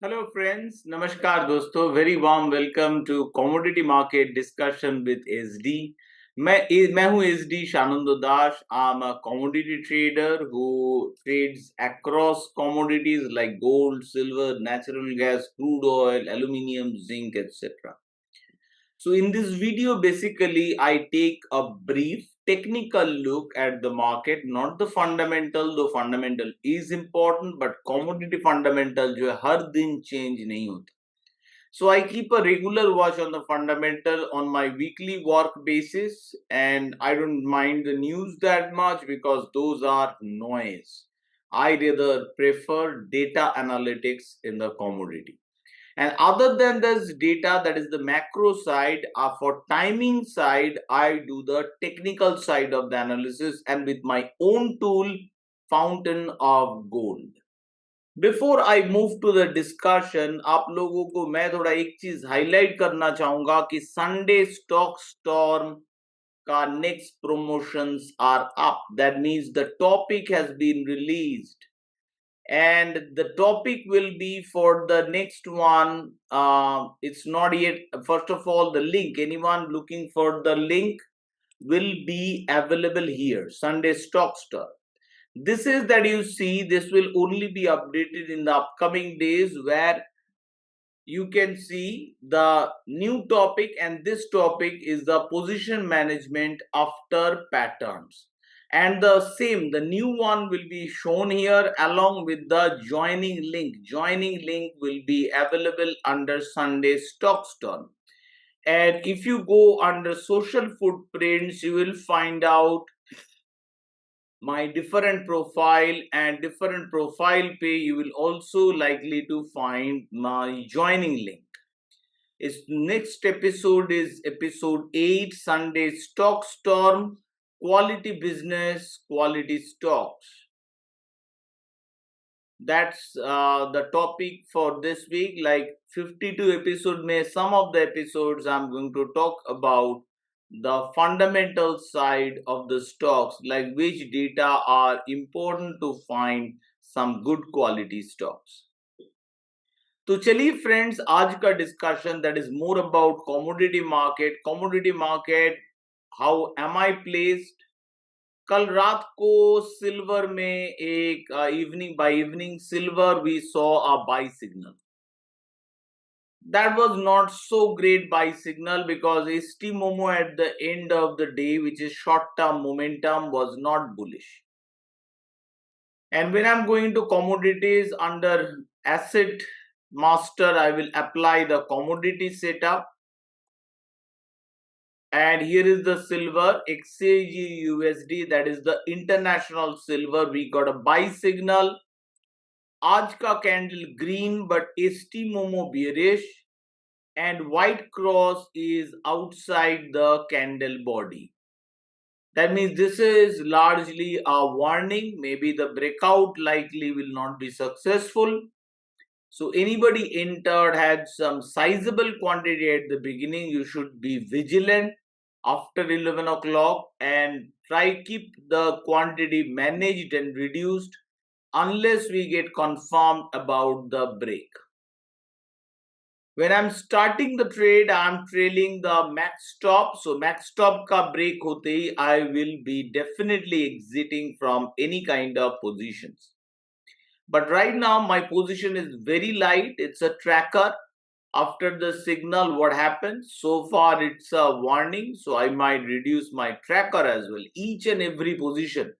Hello friends, नमस्कार दोस्तों। Very warm welcome to commodity market discussion with SD. मैं हूं SD Shanando Das. I am a commodity trader who trades across commodities like gold, silver, natural gas, crude oil, aluminum, zinc, etc. So in this video, basically, I take a brief technical look at the market, not the fundamental, though fundamental is important, but commodity fundamental जो है हर दिन change नहीं होता. So I keep a regular watch on the fundamental on my weekly work basis, and I don't mind the news that much because those are noise. I rather prefer data analytics in the commodity. And other than this data, that is the macro side, for timing side, I do the technical side of the analysis and with my own tool, Fountain of Gold. Before I move to the discussion, आप लोगों को मैं थोड़ा एक चीज highlight करना चाहूंगा कि संडे स्टॉक स्टॉर्म का next promotions are up. That means the topic has been released and the topic will be for the next one. It's not yet. First of all, the link, anyone looking for the link, will be available here. Sunday stock star. This is that you see, this will only be updated in the upcoming days, where you can see the new topic, and this topic is the position management after patterns. And the new one will be shown here along with the joining link. Joining link will be available under Sunday stock storm. And if you go under social footprints, you will find out my different profile, and different profile page you will also likely to find my joining link. Its next episode is episode 8, Sunday stock storm, quality business, quality stocks. That's the topic for this week. Like 52 episode may some of the episodes I'm going to talk about the fundamental side of the stocks, like which data are important to find some good quality stocks. तो चलिए friends, आज का discussion that is more about commodity market. Commodity market, how am I placed. कल रात को silver में एक evening silver we saw a buy signal. That was not so great buy signal because ST Momo at the end of the day, which is short term momentum, was not bullish. And when I'm going to commodities under asset master, I will apply the commodity setup. And here is the silver XAG USD, that is the international silver. We got a buy signal. आज का candle green but ST Momo bearish, and white cross is outside the candle body. That means this is largely a warning. Maybe the breakout likely will not be successful. So anybody entered had some sizable quantity at the beginning. You should be vigilant after 11 o'clock and try keep the quantity managed and reduced unless we get confirmed about the break. When I'm starting the trade, I'm trailing the max stop. So max stop ka break hote hi, I will be definitely exiting from any kind of positions. But right now my position is very light. It's a tracker. After the signal, what happens? So far it's a warning. So I might reduce my tracker as well. Each and every position,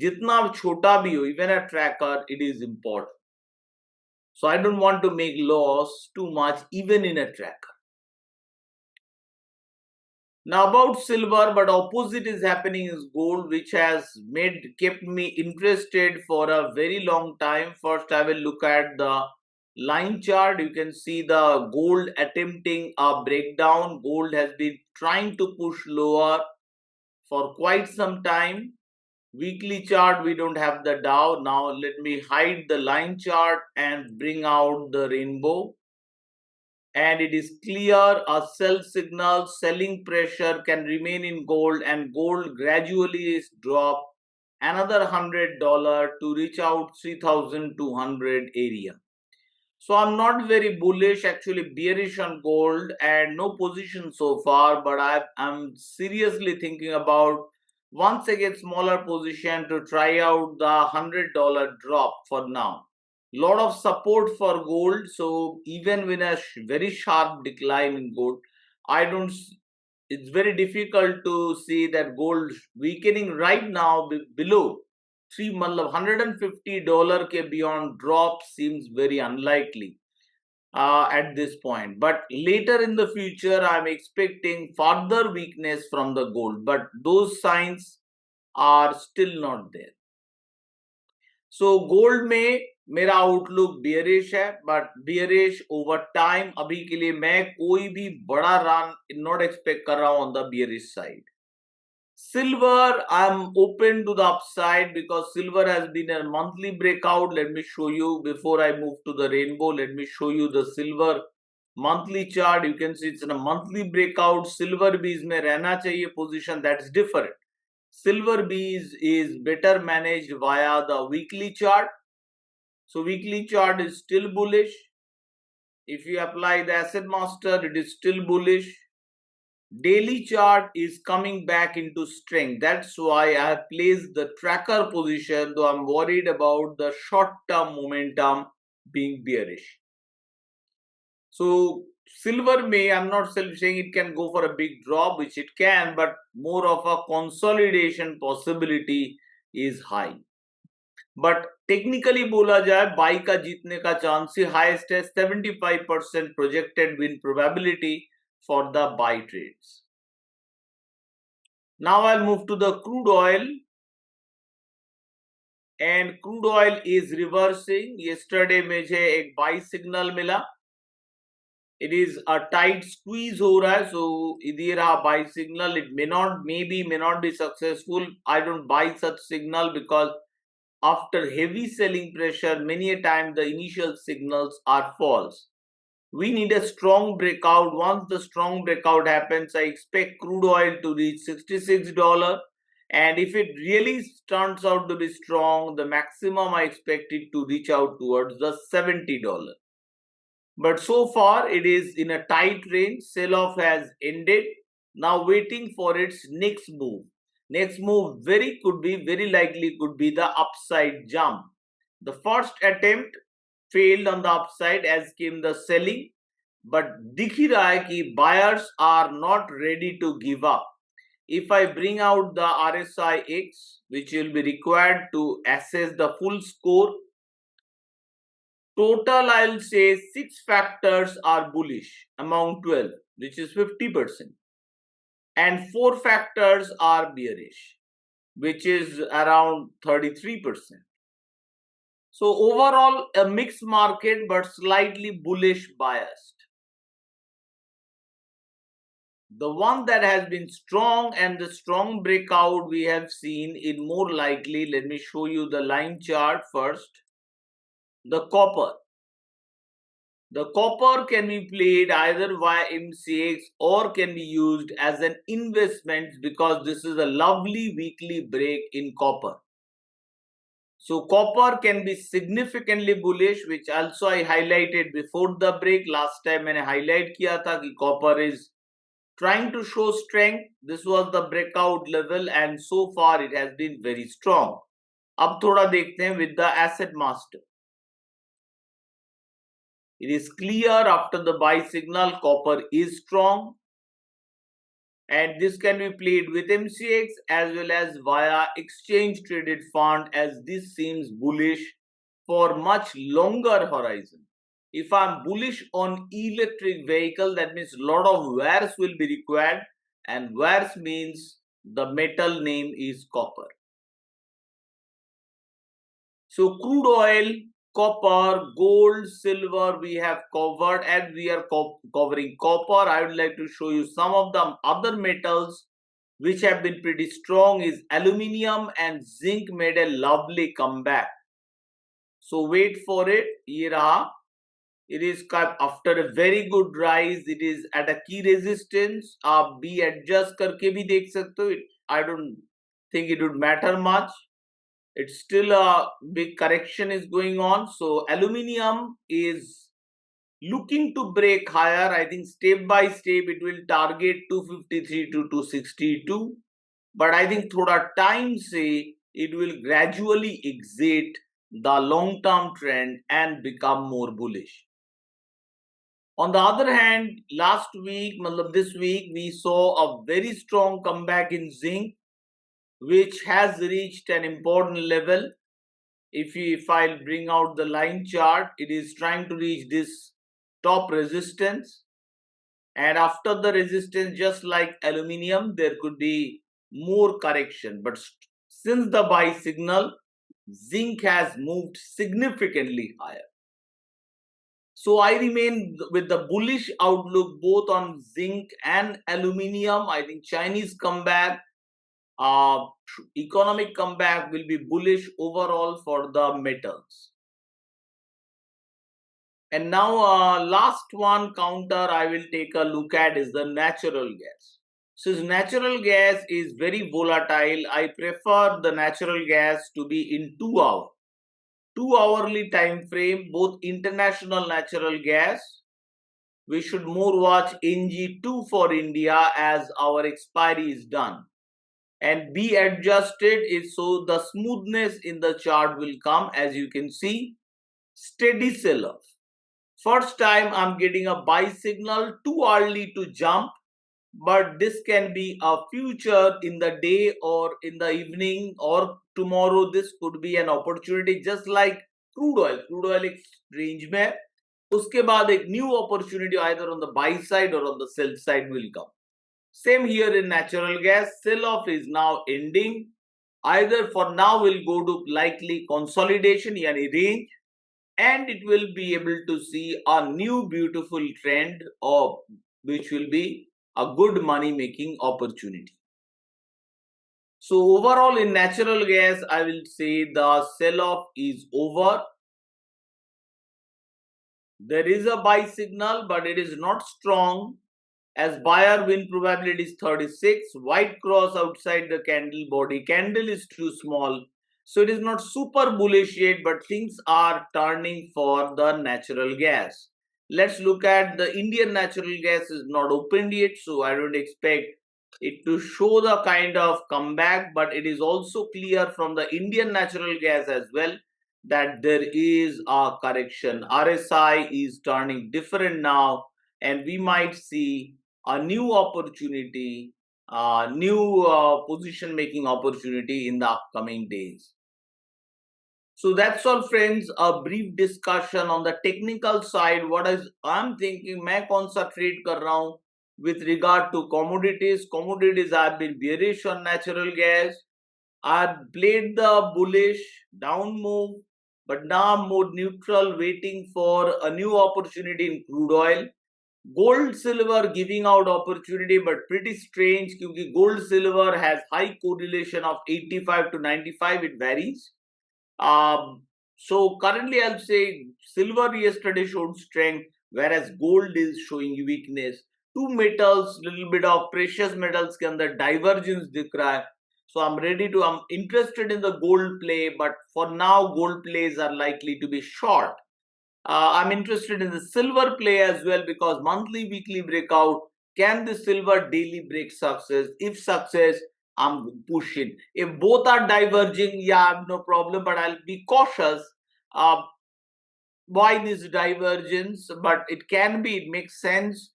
jitna chota bhi ho, even a tracker, it is important. So I don't want to make loss too much even in a tracker. Now about silver, but opposite is happening is gold, which has kept me interested for a very long time. First, I will look at the line chart. You can see the gold attempting a breakdown. Gold has been trying to push lower for quite some time. Weekly chart, we don't have the Dow. Now let me hide the line chart and bring out the rainbow. And it is clear a sell signal, selling pressure can remain in gold, and gold gradually is dropped another $100 to reach out 3,200 area. So I'm not very bullish, actually bearish on gold and no position so far, but I'm seriously thinking about once again smaller position to try out the $100 drop for now. Lot of support for gold, so even with a very sharp decline in gold, I don't. It's very difficult to see that gold weakening right now below three. मतलब $150 के beyond drop seems very unlikely at this point. But later in the future, I'm expecting further weakness from the gold, but those signs are still not there. So gold में मेरा outlook bearish है, but bearish over time अभी के लिए मैं कोई भी बड़ा रन नॉट एक्सपेक्ट कर रहा हूं on the bearish side. Silver, I'm open to the upside because silver has been a monthly breakout. Let me show you before I move to the rainbow. Let me show you the silver monthly chart. You can see it's in a monthly breakout. Silver भी इसमें रहना चाहिए position. That's different. Silver bees is better managed via the weekly chart. So weekly chart is still bullish. If you apply the asset master, it is still bullish. Daily chart is coming back into strength. That's why I have placed the tracker position, though I'm worried about the short-term momentum being bearish. So silver may, I'm not saying it can go for a big drop, which it can, but more of a consolidation possibility is high. But technically बोला जाए by का जीतने का chance ही highest है. 75% projected win probability for the buy trades. Now I move to the crude oil and crude oil is reversing. Yesterday मुझे एक buy signal मिला. It is a tight squeeze हो रहा है, सो इधर रहा buy signal. It may not be successful. I don't buy such signal because after heavy selling pressure, many a time the initial signals are false. We need a strong breakout. Once the strong breakout happens, I expect crude oil to reach $66. And if it really turns out to be strong, the maximum I expect it to reach out towards the $70. But so far, it is in a tight range. Sell-off has ended. Now waiting for its next move. Next move very likely could be the upside jump. The first attempt failed on the upside as came the selling, but दिख ही रहा है कि buyers are not ready to give up. If I bring out the RSI X, which will be required to assess the full score, total I'll say 6 factors are bullish among 12, which is 50%. And 4 factors are bearish, which is around 33%. So overall a mixed market but slightly bullish biased. The one that has been strong and the strong breakout we have seen in more likely, let me show you the line chart first. The copper. The copper can be played either via MCX or can be used as an investment because this is a lovely weekly break in copper. So copper can be significantly bullish, which also I highlighted before the break. Last time मैंने highlight किया था कि copper is trying to show strength. This was the breakout level and so far it has been very strong. अब थोड़ा देखते हैं with the asset master. It is clear after the buy signal, copper is strong. And this can be played with MCX as well as via exchange traded fund, as this seems bullish for much longer horizon. If I'm bullish on electric vehicle, that means a lot of wares will be required, and wares means the metal name is copper. So crude oil, copper, gold, silver we have covered, and we are covering copper. I would like to show you some of the other metals which have been pretty strong. Is aluminium and zinc made a lovely comeback. So wait for it. ये रहा. It is after a very good rise. It is at a key resistance. आप B adjust करके भी देख सकते हो. I don't think it would matter much. It's still a big correction is going on. So aluminium is looking to break higher. I think step by step it will target 253 to 262. But I think thoda time se it will gradually exit the long-term trend and become more bullish. On the other hand, last week, this week, we saw a very strong comeback in zinc, which has reached an important level. If I bring out the line chart, it is trying to reach this top resistance. And after the resistance, just like aluminium, there could be more correction. But since the buy signal, zinc has moved significantly higher. So I remain with the bullish outlook both on zinc and aluminium. I think Chinese comeback, economic comeback will be bullish overall for the metals. And now last one counter I will take a look at is the natural gas. Since natural gas is very volatile, I prefer the natural gas to be in 2 hour. 2 hourly time frame, both international natural gas. We should more watch NG2 for India as our expiry is done. And be adjusted is so the smoothness in the chart will come. As you can see, steady sell-off. First time I'm getting a buy signal, too early to jump, but this can be a future in the day or in the evening or tomorrow. This could be an opportunity, just like crude oil. Crude oil एक range में, उसके बाद एक new opportunity either on the buy side or on the sell side will come. Same here in natural gas. Sell off is now ending. Either for now will go to likely consolidation, yani range, and it will be able to see a new beautiful trend of which will be a good money making opportunity. So overall in natural gas, I will say the sell off is over. There is a buy signal, but it is not strong, as buyer win probability is 36. White cross outside the candle body. Candle is too small. So it is not super bullish yet, but things are turning for the natural gas. Let's look at the Indian natural gas is not opened yet, so I don't expect it to show the kind of comeback, but it is also clear from the Indian natural gas as well that there is a correction. RSI is turning different now, and we might see a new opportunity, new position making opportunity in the upcoming days. So that's all friends, a brief discussion on the technical side. What is I'm thinking, मैं कौन सा trade कर रहा हूँ with regard to commodities. Commodities have been bearish on natural gas. I played the bullish down move, but now I'm more neutral, waiting for a new opportunity in crude oil. Gold silver giving out opportunity, but pretty strange because gold silver has high correlation of 85 to 95. It varies. So currently I'll say silver yesterday showed strength, whereas gold is showing weakness. Two metals, little bit of precious metals के अंदर divergence दिख रहा है. So I'm interested in the gold play, but for now gold plays are likely to be short. I'm interested in the silver play as well because monthly, weekly breakout. Can the silver daily break success? If success, I'm pushing. If both are diverging, yeah, I have no problem, but I'll be cautious. Why this divergence? But it can be, it makes sense.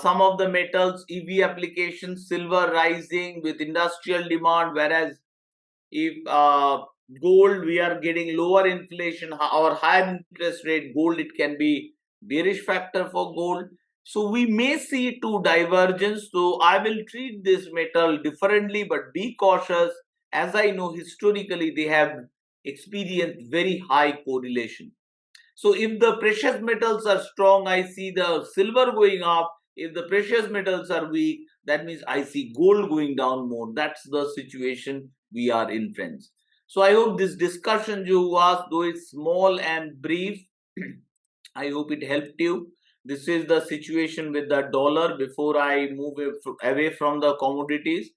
Some of the metals, EV applications, silver rising with industrial demand, whereas if gold, we are getting lower inflation or higher interest rate, gold, it can be bearish factor for gold. So we may see two divergence. So I will treat this metal differently, but be cautious. As I know, historically, they have experienced very high correlation. So if the precious metals are strong, I see the silver going up. If the precious metals are weak, that means I see gold going down more. That's the situation we are in, friends. So I hope this discussion you was, though it's small and brief, I hope it helped you. This is the situation with the dollar. Before I move away from the commodities,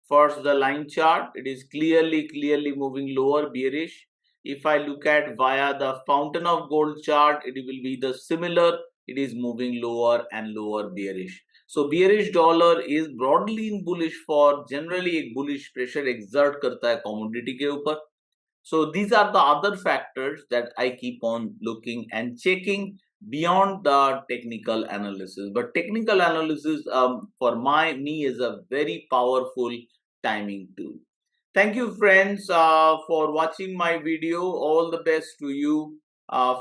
first the line chart, it is clearly moving lower, bearish. If I look at via the fountain of gold chart, it will be the similar it is moving lower and lower bearish. So bearish dollar is broadly in bullish for generally एक bullish pressure exert करता है commodity के ऊपर. So these are the other factors that I keep on looking and checking beyond the technical analysis. But technical analysis for me is a very powerful timing tool. Thank you friends for watching my video. All the best to you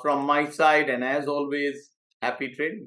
from my side, and as always, happy trading.